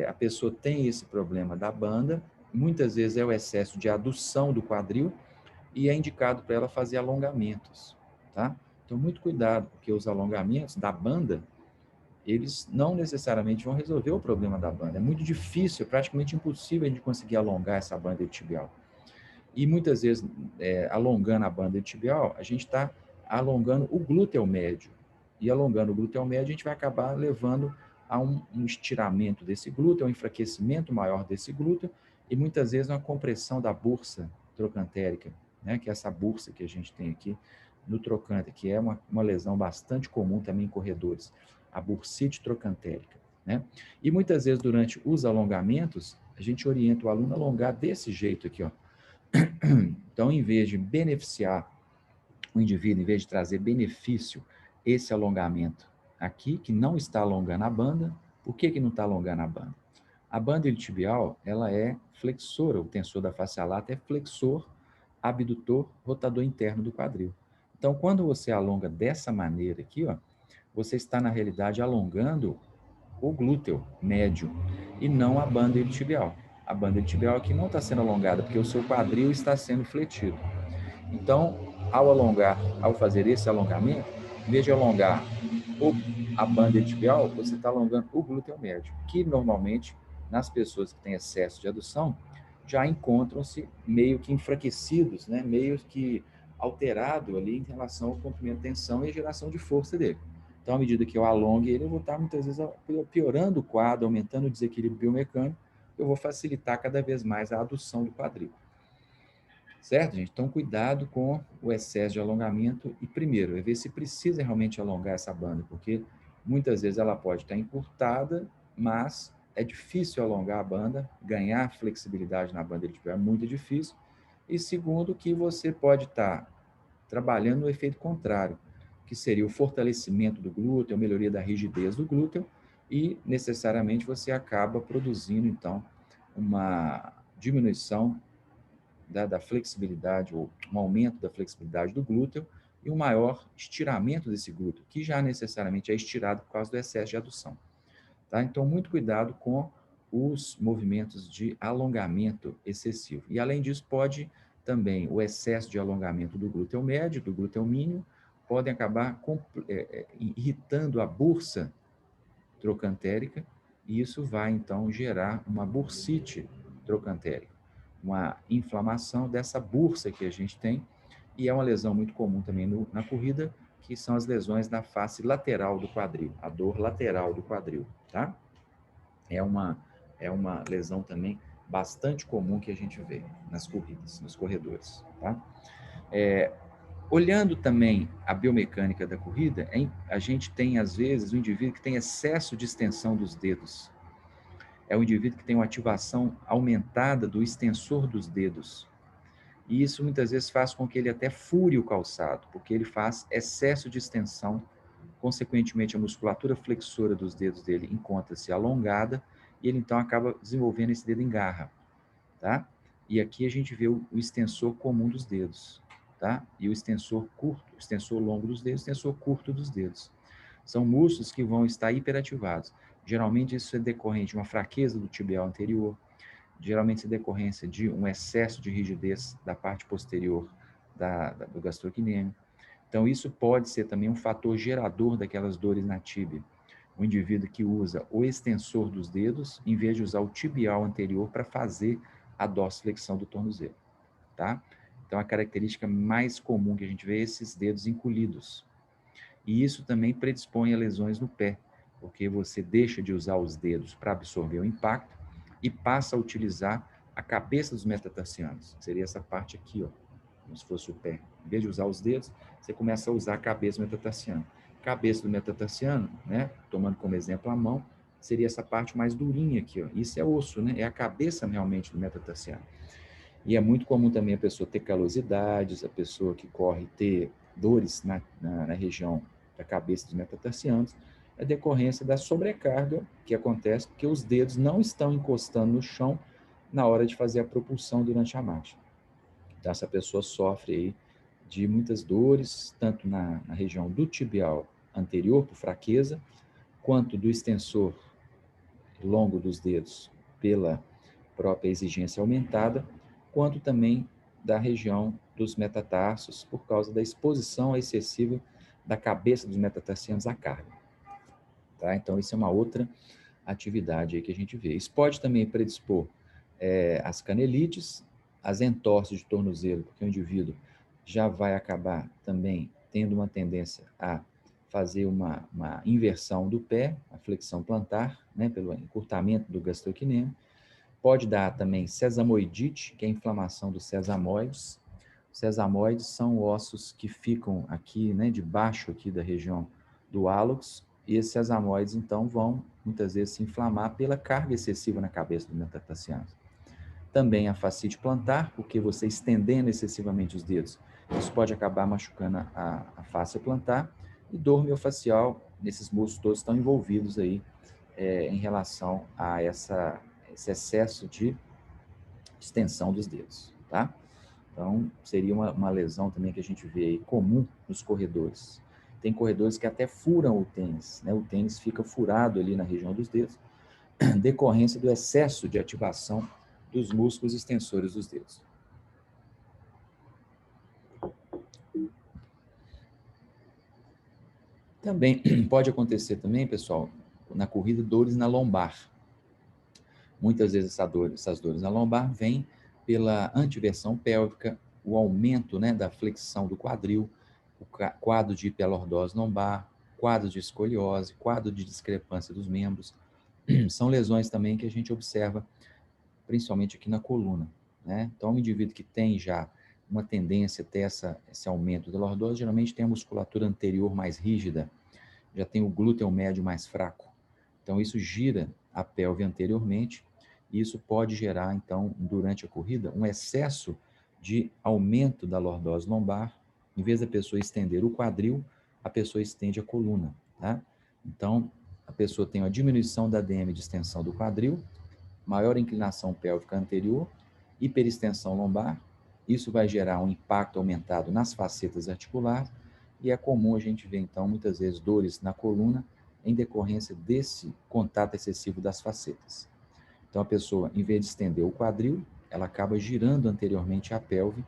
[SPEAKER 1] a pessoa tem esse problema da banda, muitas vezes é o excesso de adução do quadril e é indicado para ela fazer alongamentos, tá? Então, muito cuidado, porque os alongamentos da banda, eles não necessariamente vão resolver o problema da banda. É muito difícil, é praticamente impossível a gente conseguir alongar essa banda iliotibial. E muitas vezes, alongando a banda iliotibial, a gente está alongando o glúteo médio. E alongando o glúteo médio, a gente vai acabar levando a um estiramento desse glúteo, um enfraquecimento maior desse glúteo, e muitas vezes uma compressão da bursa trocantérica, né? Que é essa bursa que a gente tem aqui no trocânter, que é uma lesão bastante comum também em corredores, a bursite trocantérica, né? E muitas vezes, durante os alongamentos, a gente orienta o aluno a alongar desse jeito aqui, ó. Então, em vez de beneficiar o indivíduo, em vez de trazer benefício, esse alongamento aqui, que não está alongando a banda, por que não está alongando a banda? A banda iliotibial, ela é flexora, o tensor da face lata é flexor abdutor, rotador interno do quadril. Então, quando você alonga dessa maneira aqui, ó, você está, na realidade, alongando o glúteo médio e não a banda iliotibial. A banda iliotibial aqui não está sendo alongada, porque o seu quadril está sendo fletido. Então, ao alongar, ao fazer esse alongamento, em vez de alongar a banda iliotibial, você está alongando o glúteo médio, que normalmente, nas pessoas que têm excesso de adução, já encontram-se meio que enfraquecidos, né? Meio que alterado ali em relação ao comprimento de tensão e a geração de força dele. Então, à medida que eu alongue ele, eu vou estar muitas vezes piorando o quadro, aumentando o desequilíbrio biomecânico, eu vou facilitar cada vez mais a adução do quadril. Certo, gente? Então, cuidado com o excesso de alongamento. E, primeiro, é ver se precisa realmente alongar essa banda, porque muitas vezes ela pode estar encurtada, mas é difícil alongar a banda, ganhar flexibilidade na banda é muito difícil. E, segundo, que você pode estar trabalhando no efeito contrário, que seria o fortalecimento do glúteo, a melhoria da rigidez do glúteo, e, necessariamente, você acaba produzindo, então, uma diminuição da flexibilidade, ou um aumento da flexibilidade do glúteo e um maior estiramento desse glúteo, que já necessariamente é estirado por causa do excesso de adução. Tá? Então, muito cuidado com os movimentos de alongamento excessivo. E, além disso, pode também o excesso de alongamento do glúteo médio, do glúteo mínimo, podem acabar irritando a bursa trocantérica, e isso vai, então, gerar uma bursite trocantérica, uma inflamação dessa bursa que a gente tem, e é uma lesão muito comum também na corrida, que são as lesões na face lateral do quadril, a dor lateral do quadril, tá? É uma lesão também bastante comum que a gente vê nas corridas, nos corredores, tá? Olhando também a biomecânica da corrida, a gente tem, às vezes, um indivíduo que tem excesso de extensão dos dedos. É um indivíduo que tem uma ativação aumentada do extensor dos dedos. E isso muitas vezes faz com que ele até fure o calçado, porque ele faz excesso de extensão, consequentemente a musculatura flexora dos dedos dele encontra-se alongada e ele então acaba desenvolvendo esse dedo em garra, tá? E aqui a gente vê o extensor comum dos dedos, tá? E o extensor curto, o extensor longo dos dedos, o extensor curto dos dedos. São músculos que vão estar hiperativados. Geralmente isso é decorrente de uma fraqueza do tibial anterior, geralmente isso é decorrência de um excesso de rigidez da parte posterior do gastrocnêmio. Então, isso pode ser também um fator gerador daquelas dores na tíbia. O indivíduo que usa o extensor dos dedos, em vez de usar o tibial anterior para fazer a dorsiflexão do tornozelo, tá? Então, a característica mais comum que a gente vê é esses dedos encolhidos. E isso também predispõe a lesões no pé, porque você deixa de usar os dedos para absorver o impacto e passa a utilizar a cabeça dos metatarsianos, que seria essa parte aqui, ó, como se fosse o pé. Em vez de usar os dedos, você começa a usar a cabeça do metatarsiano. Cabeça do metatarsiano, né, tomando como exemplo a mão, seria essa parte mais durinha aqui, ó. Isso é osso, né? É a cabeça realmente do metatarsiano. E é muito comum também a pessoa ter calosidades, a pessoa que corre ter dores na região da cabeça dos metatarsianos, é decorrência da sobrecarga que acontece porque os dedos não estão encostando no chão na hora de fazer a propulsão durante a marcha. Então, essa pessoa sofre aí de muitas dores, tanto na região do tibial anterior, por fraqueza, quanto do extensor longo dos dedos, pela própria exigência aumentada, quanto também da região dos metatarsos, por causa da exposição excessiva da cabeça dos metatarsianos à carga. Tá? Então, isso é uma outra atividade aí que a gente vê. Isso pode também predispor as canelites, as entorses de tornozelo, porque o indivíduo já vai acabar também tendo uma tendência a fazer uma inversão do pé, a flexão plantar, né, pelo encurtamento do gastrocnêmio. Pode dar também sesamoidite, que é a inflamação dos sesamoides. Os sesamoides são ossos que ficam aqui, né, debaixo aqui da região do hálux, e esses sesamoides, então, vão muitas vezes se inflamar pela carga excessiva na cabeça do metatarsiano. Também a fascite plantar, porque você estendendo excessivamente os dedos, isso pode acabar machucando a face plantar, e dor miofascial, nesses músculos todos estão envolvidos aí em relação a esse excesso de extensão dos dedos, tá? Então, seria uma lesão também que a gente vê aí comum nos corredores. Tem corredores que até furam o tênis, né? O tênis fica furado ali na região dos dedos, decorrência do excesso de ativação dos músculos extensores dos dedos. Também pode acontecer também, pessoal, na corrida, dores na lombar. Muitas vezes essas dores na lombar vêm pela antiversão pélvica, o aumento, né, da flexão do quadril, o quadro de hiperlordose lombar, quadro de escoliose, quadro de discrepância dos membros. São lesões também que a gente observa, principalmente aqui na coluna, né? Então, um indivíduo que tem já uma tendência a ter esse aumento da lordose, geralmente tem a musculatura anterior mais rígida, já tem o glúteo médio mais fraco. Então, isso gira a pelve anteriormente e isso pode gerar, então, durante a corrida, um excesso de aumento da lordose lombar. Em vez da pessoa estender o quadril, a pessoa estende a coluna, tá? Então, a pessoa tem uma diminuição da DM de extensão do quadril, maior inclinação pélvica anterior, hiperextensão lombar. Isso vai gerar um impacto aumentado nas facetas articulares e é comum a gente ver, então, muitas vezes dores na coluna em decorrência desse contato excessivo das facetas. Então, a pessoa, em vez de estender o quadril, ela acaba girando anteriormente a pelve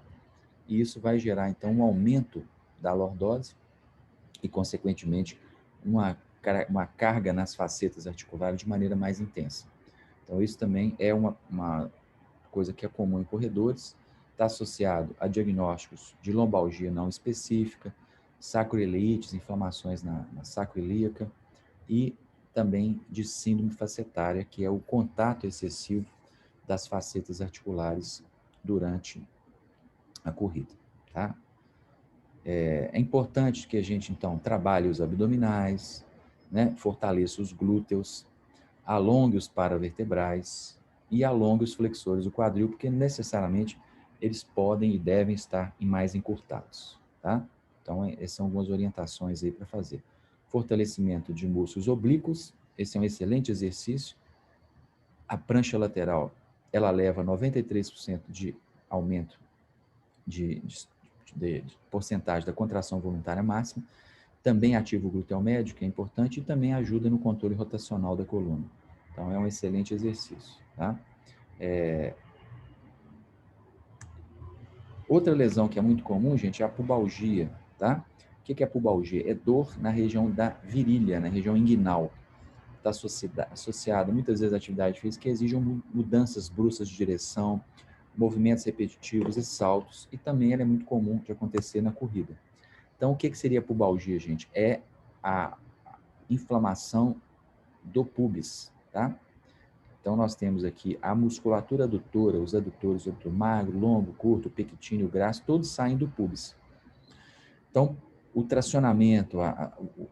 [SPEAKER 1] e isso vai gerar, então, um aumento da lordose e, consequentemente, uma carga nas facetas articulares de maneira mais intensa. Então, isso também é uma coisa que é comum em corredores, está associado a diagnósticos de lombalgia não específica, sacroileites, inflamações na sacroiliaca e também de síndrome facetária, que é o contato excessivo das facetas articulares durante a corrida, tá? É importante que a gente, então, trabalhe os abdominais, né? Fortaleça os glúteos, alongue os paravertebrais e alongue os flexores do quadril, porque necessariamente eles podem e devem estar mais encurtados, tá? Então, essas são algumas orientações aí para fazer. Fortalecimento de músculos oblíquos, esse é um excelente exercício. A prancha lateral, ela leva 93% de aumento de porcentagem da contração voluntária máxima, também ativa o glúteo médio, que é importante, e também ajuda no controle rotacional da coluna. Então, é um excelente exercício, tá? Outra lesão que é muito comum, gente, é a pubalgia, tá? O que é a pubalgia? É dor na região da virilha, na região inguinal. Está associada muitas vezes à atividade física que exigem mudanças bruscas de direção, movimentos repetitivos e saltos, e também ela é muito comum de acontecer na corrida. Então, o que seria a pubalgia, gente? É a inflamação do pubis, tá? Então, nós temos aqui a musculatura adutora, os adutores, o adutor magro, longo, curto, pectíneo, graço, todos saem do pubis. Então, o tracionamento,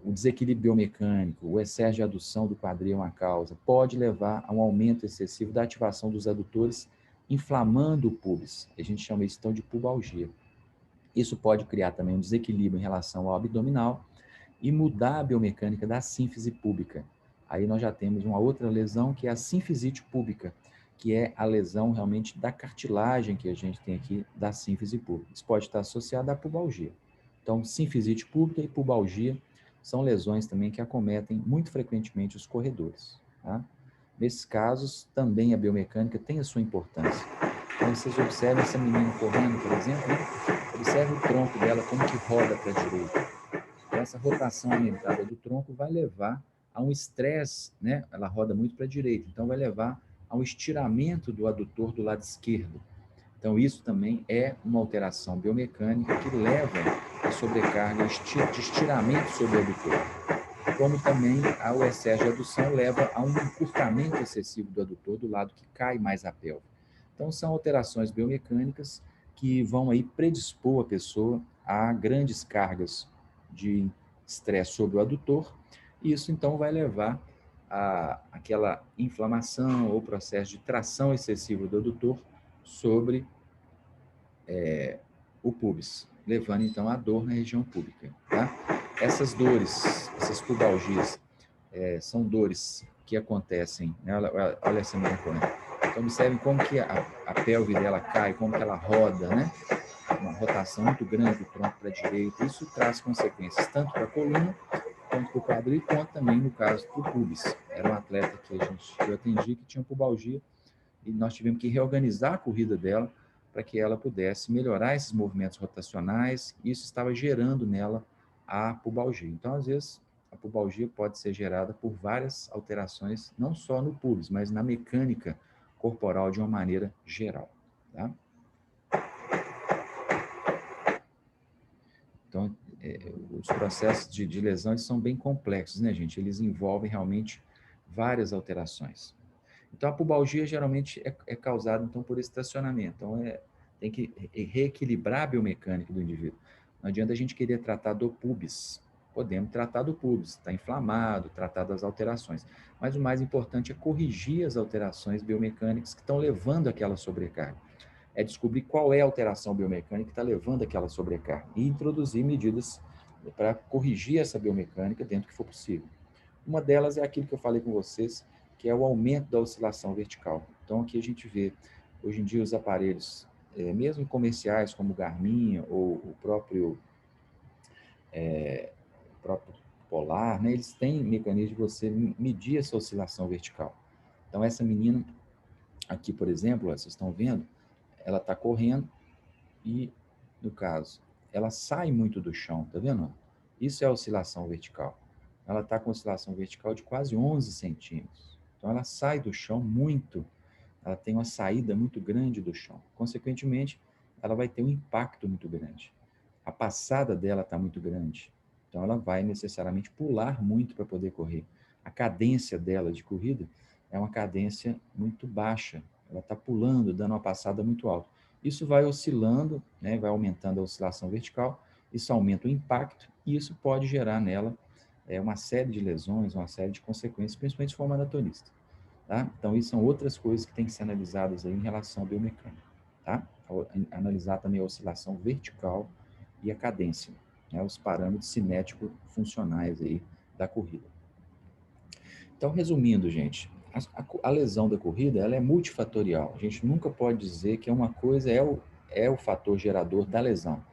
[SPEAKER 1] o desequilíbrio biomecânico, o excesso de adução do quadril é uma causa, pode levar a um aumento excessivo da ativação dos adutores, inflamando o pubis. A gente chama isso então de pubalgia. Isso pode criar também um desequilíbrio em relação ao abdominal e mudar a biomecânica da sínfise púbica. Aí nós já temos uma outra lesão, que é a sinfisite púbica, que é a lesão realmente da cartilagem que a gente tem aqui da sínfise púbica. Isso pode estar associado à pubalgia. Então, sinfisite púbica e pubalgia são lesões também que acometem muito frequentemente os corredores, tá? Nesses casos, também a biomecânica tem a sua importância. Então, vocês observam essa menina correndo, por exemplo, né? Observe o tronco dela, como que roda para a direita. Essa rotação aumentada do tronco vai levar a um estresse, né? Ela roda muito para a direita, então vai levar a um estiramento do adutor do lado esquerdo. Então, isso também é uma alteração biomecânica que leva a sobrecarga de estiramento sobre o adutor. Como também o excesso de adução leva a um encurtamento excessivo do adutor do lado que cai mais a pelve. Então, são alterações biomecânicas que vão aí predispor a pessoa a grandes cargas de estresse sobre o adutor, e isso então vai levar a aquela inflamação ou processo de tração excessiva do adutor sobre o pubis, levando então a dor na região púbica, tá? Essas dores, essas pubalgias, são dores que acontecem, né? Olha essa mulher correndo. Então, observem como que a pelve dela cai, como que ela roda, né? uma rotação muito grande do tronco para a direita. Isso traz consequências tanto para a coluna, quanto para o quadril, quanto também, no caso, para o pubis. Era um atleta que eu atendi que tinha pubalgia, e nós tivemos que reorganizar a corrida dela para que ela pudesse melhorar esses movimentos rotacionais, e isso estava gerando nela a pubalgia. Então, às vezes, a pubalgia pode ser gerada por várias alterações, não só no pubis, mas na mecânica corporal de uma maneira geral. Tá? Então, os processos de lesão eles são bem complexos, né, gente? Eles envolvem realmente várias alterações. Então, a pubalgia geralmente é causada então, por estacionamento. Então, tem que reequilibrar a biomecânica do indivíduo. Não adianta a gente querer tratar do pubis. Podemos tratar do pubis, está inflamado, tratar das alterações. Mas o mais importante é corrigir as alterações biomecânicas que estão levando àquela sobrecarga. É descobrir qual é a alteração biomecânica que está levando àquela sobrecarga e introduzir medidas para corrigir essa biomecânica dentro do que for possível. Uma delas é aquilo que eu falei com vocês, que é o aumento da oscilação vertical. Então, aqui a gente vê, hoje em dia, os aparelhos, mesmo comerciais, como o Garmin ou o próprio Polar, né, eles têm mecanismo de você medir essa oscilação vertical. Então, essa menina aqui, por exemplo, vocês estão vendo, ela está correndo e, no caso, ela sai muito do chão, tá vendo? Isso é a oscilação vertical. Ela está com oscilação vertical de quase 11 centímetros. Então, ela sai do chão muito, ela tem uma saída muito grande do chão. Consequentemente, ela vai ter um impacto muito grande. A passada dela está muito grande. Então, ela vai necessariamente pular muito para poder correr. A cadência dela de corrida é uma cadência muito baixa. Ela está pulando, dando uma passada muito alta. Isso vai oscilando, né, vai aumentando a oscilação vertical, isso aumenta o impacto e isso pode gerar nela uma série de lesões, uma série de consequências, principalmente se for maratonista. Tá? Então, isso são outras coisas que têm que ser analisadas aí em relação à biomecânica. Tá? Analisar também a oscilação vertical e a cadência, né, os parâmetros cinético-funcionais aí da corrida. Então, resumindo, gente, a lesão da corrida ela é multifatorial. A gente nunca pode dizer que uma coisa é o fator gerador da lesão.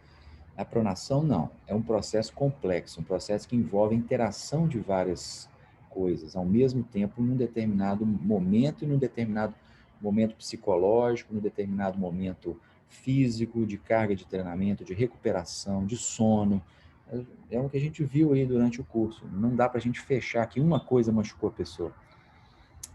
[SPEAKER 1] A pronação, não. É um processo complexo, um processo que envolve a interação de várias coisas ao mesmo tempo, num determinado momento e num determinado momento psicológico, num determinado momento físico, de carga de treinamento, de recuperação, de sono. É o que a gente viu aí durante o curso. Não dá para a gente fechar que uma coisa machucou a pessoa.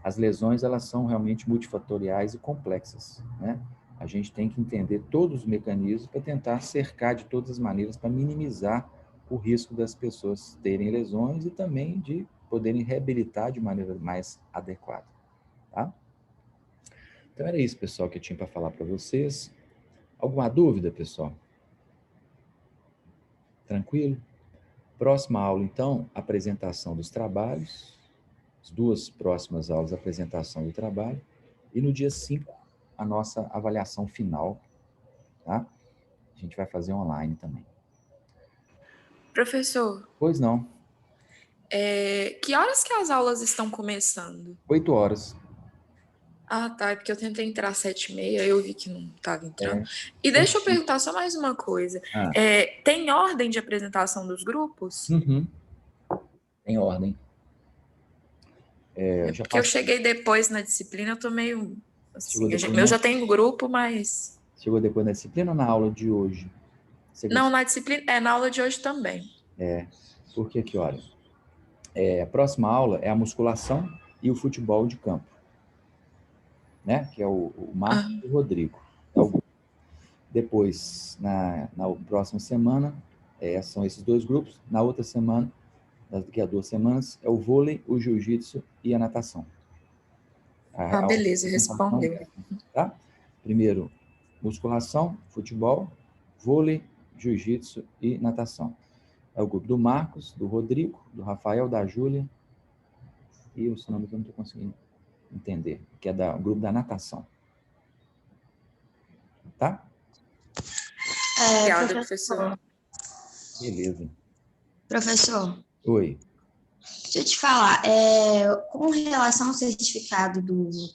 [SPEAKER 1] As lesões, elas são realmente multifatoriais e complexas, né? A gente tem que entender todos os mecanismos para tentar cercar de todas as maneiras para minimizar o risco das pessoas terem lesões e também de poderem reabilitar de maneira mais adequada, tá? Então era isso, pessoal, que eu tinha para falar para vocês. Alguma dúvida, pessoal? Tranquilo? Próxima aula, então, apresentação dos trabalhos. As duas próximas aulas, apresentação do trabalho. E no dia 5, a nossa avaliação final, tá? A gente vai fazer online também.
[SPEAKER 3] Professor,
[SPEAKER 1] Pois não.
[SPEAKER 3] Que horas que as aulas estão começando?
[SPEAKER 1] 8 horas.
[SPEAKER 3] Ah, tá, é porque eu tentei entrar às 7h30, eu vi que não estava entrando.
[SPEAKER 1] É.
[SPEAKER 3] E deixa eu perguntar só mais uma coisa.
[SPEAKER 1] Ah.
[SPEAKER 3] Tem ordem de apresentação dos grupos?
[SPEAKER 1] Uhum. Tem ordem.
[SPEAKER 3] Porque eu cheguei depois na disciplina, eu tô meio assim, eu já tenho grupo, mas...
[SPEAKER 1] Chegou depois na disciplina ou na aula de hoje?
[SPEAKER 3] Não, na disciplina, na aula de hoje também.
[SPEAKER 1] Porque aqui, olha, a próxima aula é a musculação e o futebol de campo, né? Que é o Marcos e o Rodrigo. Depois, na próxima semana, são esses dois grupos. Na outra semana, daqui a 2 semanas, é o vôlei, o jiu-jitsu e a natação.
[SPEAKER 3] Beleza, respondeu.
[SPEAKER 1] Tá? Primeiro, musculação, futebol, vôlei, jiu-jitsu e natação. É o grupo do Marcos, do Rodrigo, do Rafael, da Júlia e o seu nome que eu não estou conseguindo entender, que é o grupo da natação. Tá?
[SPEAKER 3] Obrigada, professor.
[SPEAKER 1] Beleza.
[SPEAKER 4] Professor.
[SPEAKER 1] Oi.
[SPEAKER 4] Deixa eu te falar, com relação ao certificado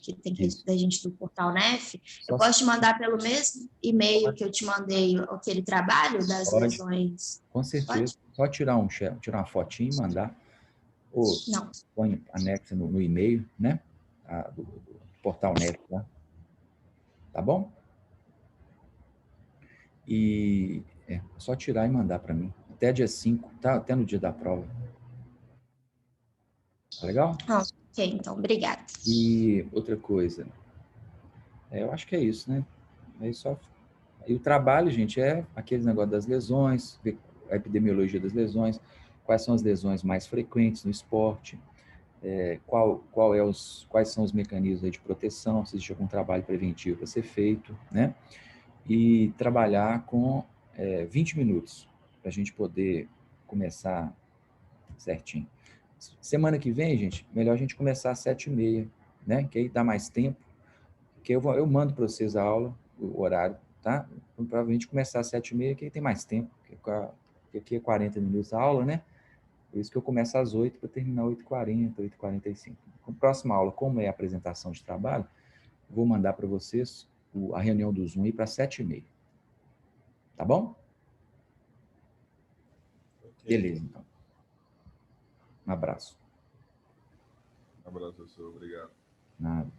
[SPEAKER 4] que tem da gente do Portal NEF, eu posso te mandar pelo mesmo e-mail que eu te mandei aquele trabalho das lesões?
[SPEAKER 1] Com certeza. Pode? Só tirar uma fotinho e mandar. Ou
[SPEAKER 4] não.
[SPEAKER 1] Põe anexo no e-mail, né? Do Portal NEF lá. Tá bom? E só tirar e mandar para mim. Até dia 5, tá? Até no dia da prova. Tá legal?
[SPEAKER 4] Ok, então, obrigada.
[SPEAKER 1] E outra coisa, eu acho que é isso, né? E o trabalho, gente, é aquele negócio das lesões, ver a epidemiologia das lesões, quais são as lesões mais frequentes no esporte, quais são os mecanismos de proteção, se existe algum trabalho preventivo para ser feito, né? E trabalhar com 20 minutos, para a gente poder começar certinho. Semana que vem, gente, melhor a gente começar às 7h30, né? Que aí dá mais tempo, que eu mando para vocês a aula, o horário, tá? Provavelmente começar às 7h30, que aí tem mais tempo, porque aqui é 40 minutos a aula, né? Por isso que eu começo às 8 para terminar 8h40, 8h45. Com a próxima aula, como é a apresentação de trabalho, vou mandar para vocês a reunião do Zoom aí para 7h30. Tá bom? Okay. Beleza, então. Um abraço.
[SPEAKER 2] Um abraço, professor. Obrigado.
[SPEAKER 1] Nada.